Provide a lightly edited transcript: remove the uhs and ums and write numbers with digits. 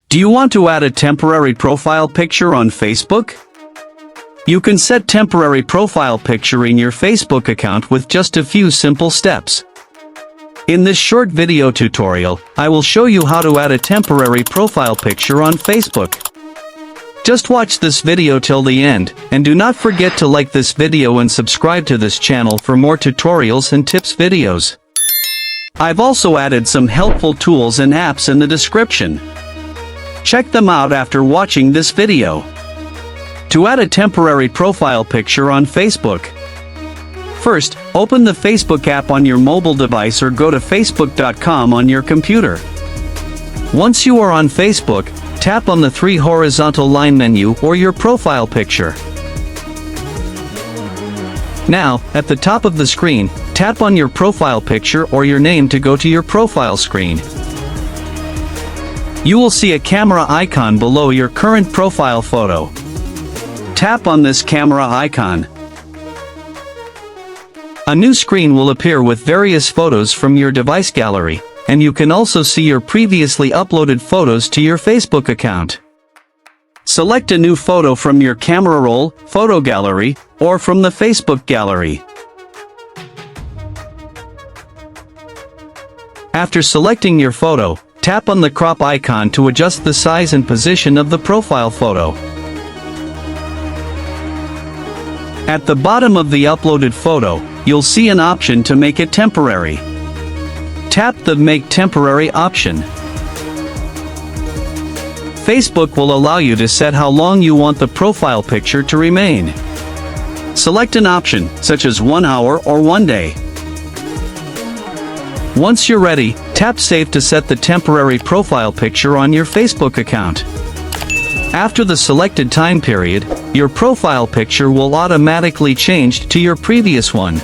Do you want to add a temporary profile picture on Facebook? You can set temporary profile picture in your Facebook account with just a few simple steps. In this short video tutorial, I will show you how to add a temporary profile picture on Facebook. Just watch this video till the end, and do not forget to like this video and subscribe to this channel for more tutorials and tips videos. I've also added some helpful tools and apps in the description. Check them out after watching this video. To add a temporary profile picture on Facebook. First, open the Facebook app on your mobile device or go to facebook.com on your computer. Once you are on Facebook, tap on the 3 horizontal line menu or your profile picture. Now, at the top of the screen, tap on your profile picture or your name to go to your profile screen. You will see a camera icon below your current profile photo. Tap on this camera icon. A new screen will appear with various photos from your device gallery, and you can also see your previously uploaded photos to your Facebook account. Select a new photo from your camera roll, photo gallery, or from the Facebook gallery. After selecting your photo, tap on the crop icon to adjust the size and position of the profile photo. At the bottom of the uploaded photo, you'll see an option to make it temporary. Tap the Make Temporary option. Facebook will allow you to set how long you want the profile picture to remain. Select an option, such as 1 hour or 1 day. Once you're ready, tap Save to set the temporary profile picture on your Facebook account. After the selected time period, your profile picture will automatically change to your previous one.